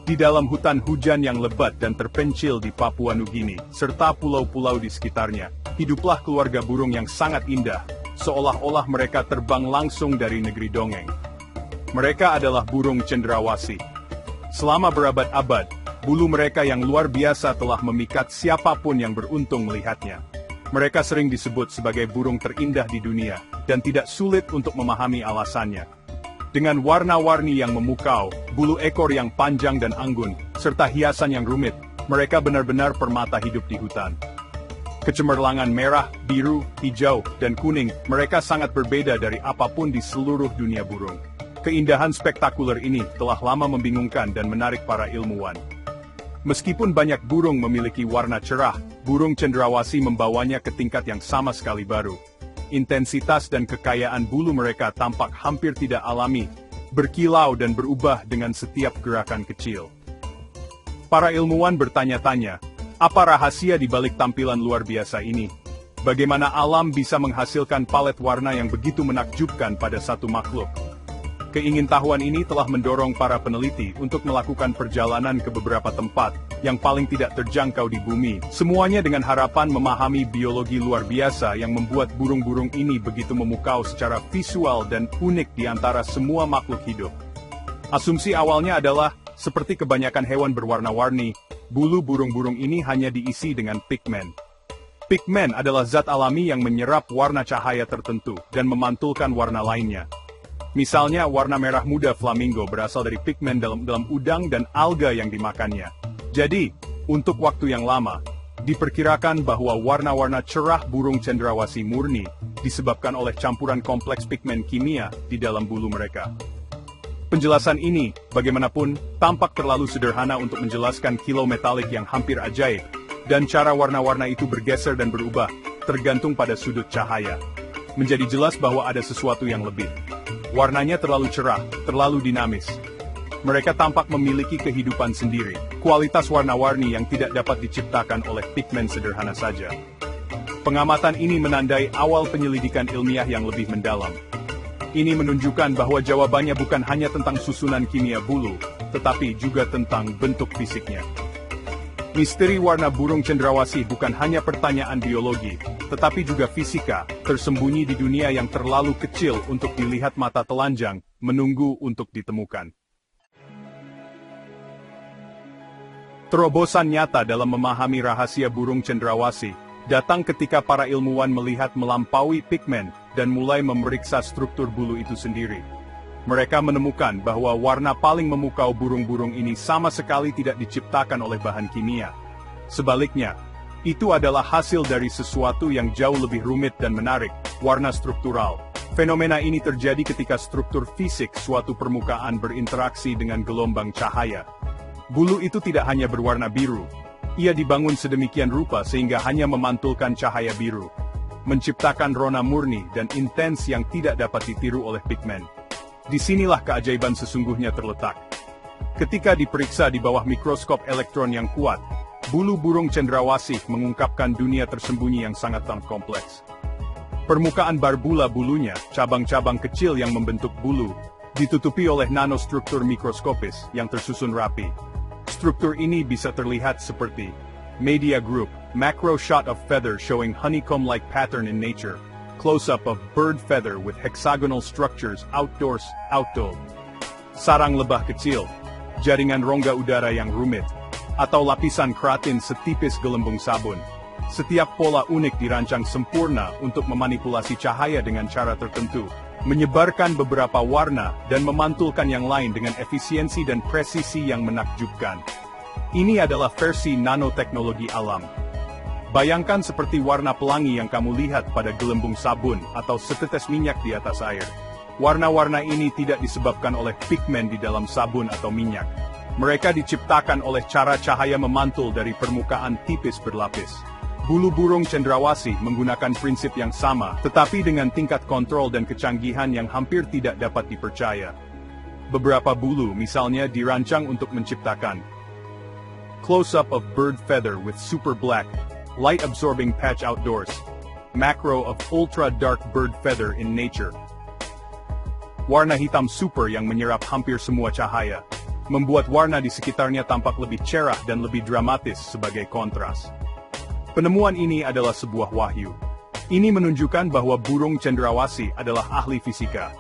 Di dalam hutan hujan yang lebat dan terpencil di Papua Nugini, serta pulau-pulau di sekitarnya, hiduplah keluarga burung yang sangat indah, seolah-olah mereka terbang langsung dari negeri dongeng. Mereka adalah burung cendrawasih. Selama berabad-abad, bulu mereka yang luar biasa telah memikat siapapun yang beruntung melihatnya. Mereka sering disebut sebagai burung terindah di dunia, dan tidak sulit untuk memahami alasannya. Dengan warna-warni yang memukau, bulu ekor yang panjang dan anggun, serta hiasan yang rumit, mereka benar-benar permata hidup di hutan. Kecemerlangan merah, biru, hijau, dan kuning, mereka sangat berbeda dari apapun di seluruh dunia burung. Keindahan spektakuler ini telah lama membingungkan dan menarik para ilmuwan. Meskipun banyak burung memiliki warna cerah, burung cendrawasih membawanya ke tingkat yang sama sekali baru. Intensitas dan kekayaan bulu mereka tampak hampir tidak alami, berkilau dan berubah dengan setiap gerakan kecil. Para ilmuwan bertanya-tanya, apa rahasia di balik tampilan luar biasa ini? Bagaimana alam bisa menghasilkan palet warna yang begitu menakjubkan pada satu makhluk? Keingintahuan ini telah mendorong para peneliti untuk melakukan perjalanan ke beberapa tempat yang paling tidak terjangkau di bumi, semuanya dengan harapan memahami biologi luar biasa yang membuat burung-burung ini begitu memukau secara visual dan unik di antara semua makhluk hidup. Asumsi awalnya adalah, seperti kebanyakan hewan berwarna-warni, bulu burung-burung ini hanya diisi dengan pigmen. Pigmen adalah zat alami yang menyerap warna cahaya tertentu dan memantulkan warna lainnya. Misalnya, warna merah muda flamingo berasal dari pigmen dalam udang dan alga yang dimakannya. Jadi, untuk waktu yang lama, diperkirakan bahwa warna-warna cerah burung cendrawasih murni disebabkan oleh campuran kompleks pigmen kimia di dalam bulu mereka. Penjelasan ini, bagaimanapun, tampak terlalu sederhana untuk menjelaskan kilau metalik yang hampir ajaib, dan cara warna-warna itu bergeser dan berubah, tergantung pada sudut cahaya. Menjadi jelas bahwa ada sesuatu yang lebih. Warnanya terlalu cerah, terlalu dinamis. Mereka tampak memiliki kehidupan sendiri, kualitas warna-warni yang tidak dapat diciptakan oleh pigmen sederhana saja. Pengamatan ini menandai awal penyelidikan ilmiah yang lebih mendalam. Ini menunjukkan bahwa jawabannya bukan hanya tentang susunan kimia bulu, tetapi juga tentang bentuk fisiknya. Misteri warna burung cendrawasih bukan hanya pertanyaan biologi, tetapi juga fisika, tersembunyi di dunia yang terlalu kecil untuk dilihat mata telanjang, menunggu untuk ditemukan. Terobosan nyata dalam memahami rahasia burung cendrawasih datang ketika para ilmuwan melihat melampaui pigmen dan mulai memeriksa struktur bulu itu sendiri. Mereka menemukan bahwa warna paling memukau burung-burung ini sama sekali tidak diciptakan oleh bahan kimia. Sebaliknya, itu adalah hasil dari sesuatu yang jauh lebih rumit dan menarik, warna struktural. Fenomena ini terjadi ketika struktur fisik suatu permukaan berinteraksi dengan gelombang cahaya. Bulu itu tidak hanya berwarna biru. Ia dibangun sedemikian rupa sehingga hanya memantulkan cahaya biru, menciptakan rona murni dan intens yang tidak dapat ditiru oleh pigmen. Disinilah keajaiban sesungguhnya terletak. Ketika diperiksa di bawah mikroskop elektron yang kuat, bulu burung cendrawasih mengungkapkan dunia tersembunyi yang sangat kompleks. Permukaan barbula bulunya, cabang-cabang kecil yang membentuk bulu, ditutupi oleh nanostruktur mikroskopis yang tersusun rapi. Struktur ini bisa terlihat seperti media group, macro shot of feather showing honeycomb-like pattern in nature, close-up of bird feather with hexagonal structures outdoors, sarang lebah kecil, jaringan rongga udara yang rumit, atau lapisan keratin setipis gelembung sabun. Setiap pola unik dirancang sempurna untuk memanipulasi cahaya dengan cara tertentu, menyebarkan beberapa warna dan memantulkan yang lain dengan efisiensi dan presisi yang menakjubkan. Ini adalah versi nanoteknologi alam. Bayangkan seperti warna pelangi yang kamu lihat pada gelembung sabun atau setetes minyak di atas air. Warna-warna ini tidak disebabkan oleh pigmen di dalam sabun atau minyak. Mereka diciptakan oleh cara cahaya memantul dari permukaan tipis berlapis. Bulu burung cendrawasih menggunakan prinsip yang sama, tetapi dengan tingkat kontrol dan kecanggihan yang hampir tidak dapat dipercaya. Beberapa bulu misalnya dirancang untuk menciptakan close-up of bird feather with super black, light-absorbing patch outdoors, macro of ultra-dark bird feather in nature. Warna hitam super yang menyerap hampir semua cahaya. membuat warna di sekitarnya tampak lebih cerah dan lebih dramatis sebagai kontras. Penemuan ini adalah sebuah wahyu. Ini menunjukkan bahwa burung cendrawasih adalah ahli fisika.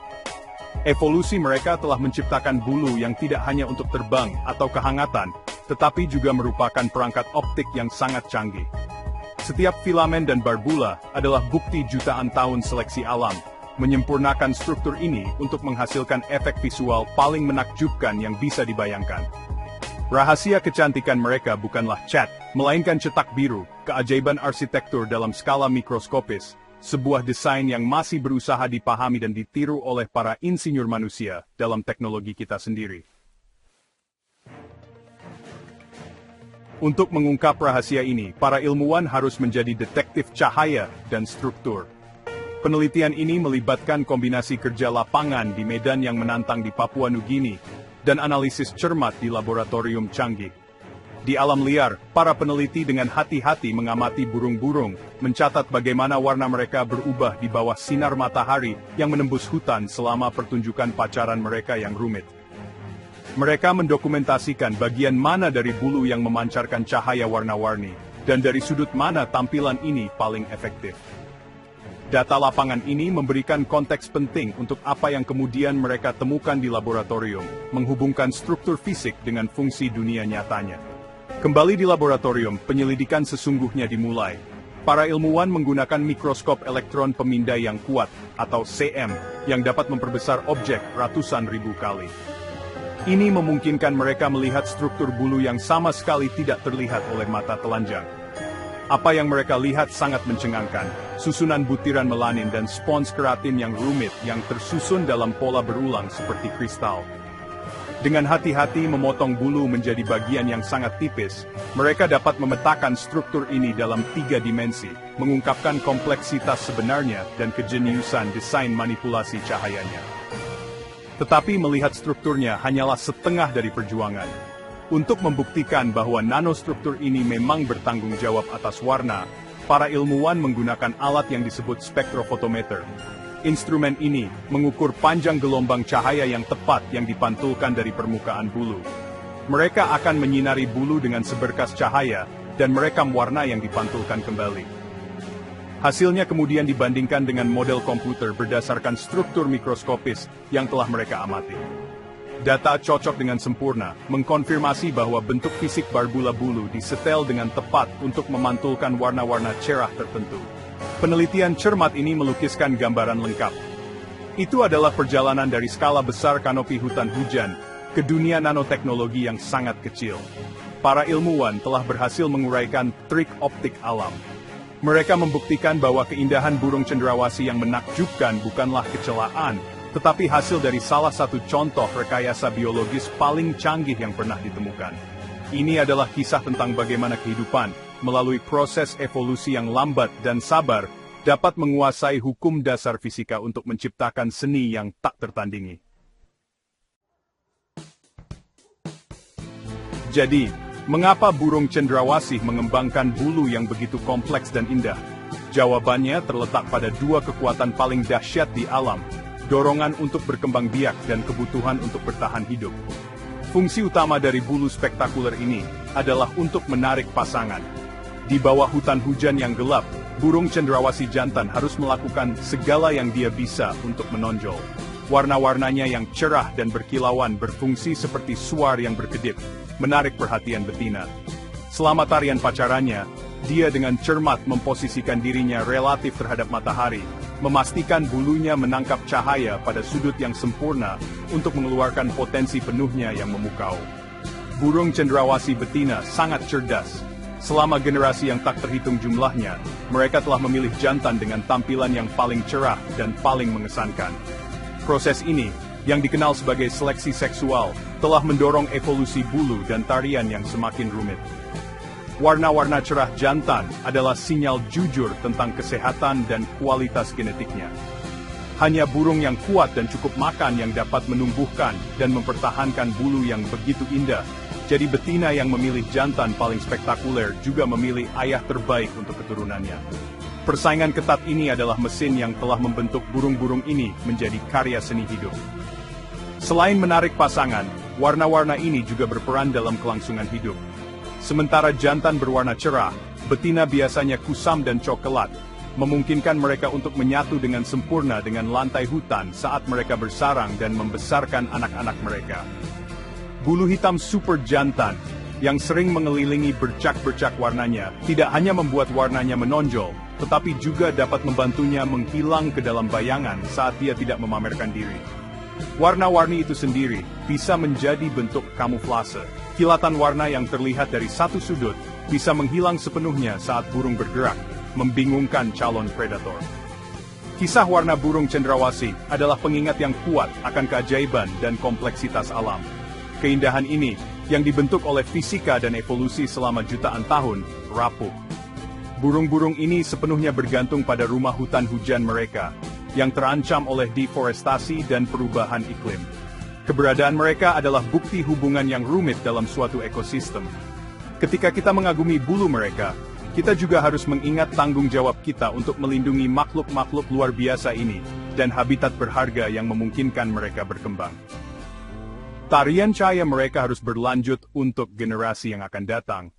Evolusi mereka telah menciptakan bulu yang tidak hanya untuk terbang atau kehangatan, tetapi juga merupakan perangkat optik yang sangat canggih. Setiap filamen dan barbula adalah bukti jutaan tahun seleksi alam, menyempurnakan struktur ini untuk menghasilkan efek visual paling menakjubkan yang bisa dibayangkan. Rahasia kecantikan mereka bukanlah cat, melainkan cetak biru, keajaiban arsitektur dalam skala mikroskopis, sebuah desain yang masih berusaha dipahami dan ditiru oleh para insinyur manusia dalam teknologi kita sendiri. Untuk mengungkap rahasia ini, para ilmuwan harus menjadi detektif cahaya dan struktur. Penelitian ini melibatkan kombinasi kerja lapangan di medan yang menantang di Papua Nugini, dan analisis cermat di laboratorium canggih. Di alam liar, para peneliti dengan hati-hati mengamati burung-burung, mencatat bagaimana warna mereka berubah di bawah sinar matahari yang menembus hutan selama pertunjukan pacaran mereka yang rumit. Mereka mendokumentasikan bagian mana dari bulu yang memancarkan cahaya warna-warni, dan dari sudut mana tampilan ini paling efektif. Data lapangan ini memberikan konteks penting untuk apa yang kemudian mereka temukan di laboratorium, menghubungkan struktur fisik dengan fungsi dunia nyatanya. Kembali di laboratorium, penyelidikan sesungguhnya dimulai. Para ilmuwan menggunakan mikroskop elektron pemindai yang kuat, atau CM, yang dapat memperbesar objek ratusan ribu kali. Ini memungkinkan mereka melihat struktur bulu yang sama sekali tidak terlihat oleh mata telanjang. Apa yang mereka lihat sangat mencengangkan, susunan butiran melanin dan spons keratin yang rumit yang tersusun dalam pola berulang seperti kristal. Dengan hati-hati memotong bulu menjadi bagian yang sangat tipis, mereka dapat memetakan struktur ini dalam 3 dimensi, mengungkapkan kompleksitas sebenarnya dan kejeniusan desain manipulasi cahayanya. Tetapi melihat strukturnya hanyalah setengah dari perjuangan. Untuk membuktikan bahwa nanostruktur ini memang bertanggung jawab atas warna, para ilmuwan menggunakan alat yang disebut spektrofotometer. Instrumen ini mengukur panjang gelombang cahaya yang tepat yang dipantulkan dari permukaan bulu. Mereka akan menyinari bulu dengan seberkas cahaya dan merekam warna yang dipantulkan kembali. Hasilnya kemudian dibandingkan dengan model komputer berdasarkan struktur mikroskopis yang telah mereka amati. Data cocok dengan sempurna, mengkonfirmasi bahwa bentuk fisik barbula bulu disetel dengan tepat untuk memantulkan warna-warna cerah tertentu. Penelitian cermat ini melukiskan gambaran lengkap. Itu adalah perjalanan dari skala besar kanopi hutan hujan ke dunia nanoteknologi yang sangat kecil. Para ilmuwan telah berhasil menguraikan trik optik alam. Mereka membuktikan bahwa keindahan burung cendrawasih yang menakjubkan bukanlah kecelaan, tetapi hasil dari salah satu contoh rekayasa biologis paling canggih yang pernah ditemukan. Ini adalah kisah tentang bagaimana kehidupan, melalui proses evolusi yang lambat dan sabar, dapat menguasai hukum dasar fisika untuk menciptakan seni yang tak tertandingi. Jadi, mengapa burung cendrawasih mengembangkan bulu yang begitu kompleks dan indah? Jawabannya terletak pada 2 kekuatan paling dahsyat di alam, dorongan untuk berkembang biak dan kebutuhan untuk bertahan hidup. Fungsi utama dari bulu spektakuler ini adalah untuk menarik pasangan. Di bawah hutan hujan yang gelap, burung cendrawasih jantan harus melakukan segala yang dia bisa untuk menonjol. Warna-warnanya yang cerah dan berkilauan berfungsi seperti suar yang berkedip, menarik perhatian betina. Selama tarian pacarannya, dia dengan cermat memposisikan dirinya relatif terhadap matahari, memastikan bulunya menangkap cahaya pada sudut yang sempurna untuk mengeluarkan potensi penuhnya yang memukau. Burung cendrawasih betina sangat cerdas. Selama generasi yang tak terhitung jumlahnya, mereka telah memilih jantan dengan tampilan yang paling cerah dan paling mengesankan. Proses ini, yang dikenal sebagai seleksi seksual, telah mendorong evolusi bulu dan tarian yang semakin rumit. Warna-warna cerah jantan adalah sinyal jujur tentang kesehatan dan kualitas genetiknya. Hanya burung yang kuat dan cukup makan yang dapat menumbuhkan dan mempertahankan bulu yang begitu indah. Jadi betina yang memilih jantan paling spektakuler juga memilih ayah terbaik untuk keturunannya. Persaingan ketat ini adalah mesin yang telah membentuk burung-burung ini menjadi karya seni hidup. Selain menarik pasangan, Warna-warna ini juga berperan dalam kelangsungan hidup. Sementara jantan berwarna cerah, betina biasanya kusam dan coklat, memungkinkan mereka untuk menyatu dengan sempurna dengan lantai hutan saat mereka bersarang dan membesarkan anak-anak mereka. Bulu hitam super jantan, yang sering mengelilingi bercak-bercak warnanya, tidak hanya membuat warnanya menonjol, tetapi juga dapat membantunya menghilang ke dalam bayangan saat dia tidak memamerkan diri. Warna-warni itu sendiri bisa menjadi bentuk kamuflase. Kilatan warna yang terlihat dari satu sudut bisa menghilang sepenuhnya saat burung bergerak, membingungkan calon predator. Kisah warna burung cendrawasih adalah pengingat yang kuat akan keajaiban dan kompleksitas alam. Keindahan ini, yang dibentuk oleh fisika dan evolusi selama jutaan tahun, rapuh. Burung-burung ini sepenuhnya bergantung pada rumah hutan hujan mereka, yang terancam oleh deforestasi dan perubahan iklim. Keberadaan mereka adalah bukti hubungan yang rumit dalam suatu ekosistem. Ketika kita mengagumi bulu mereka, kita juga harus mengingat tanggung jawab kita untuk melindungi makhluk-makhluk luar biasa ini, dan habitat berharga yang memungkinkan mereka berkembang. Tarian cahaya mereka harus berlanjut untuk generasi yang akan datang.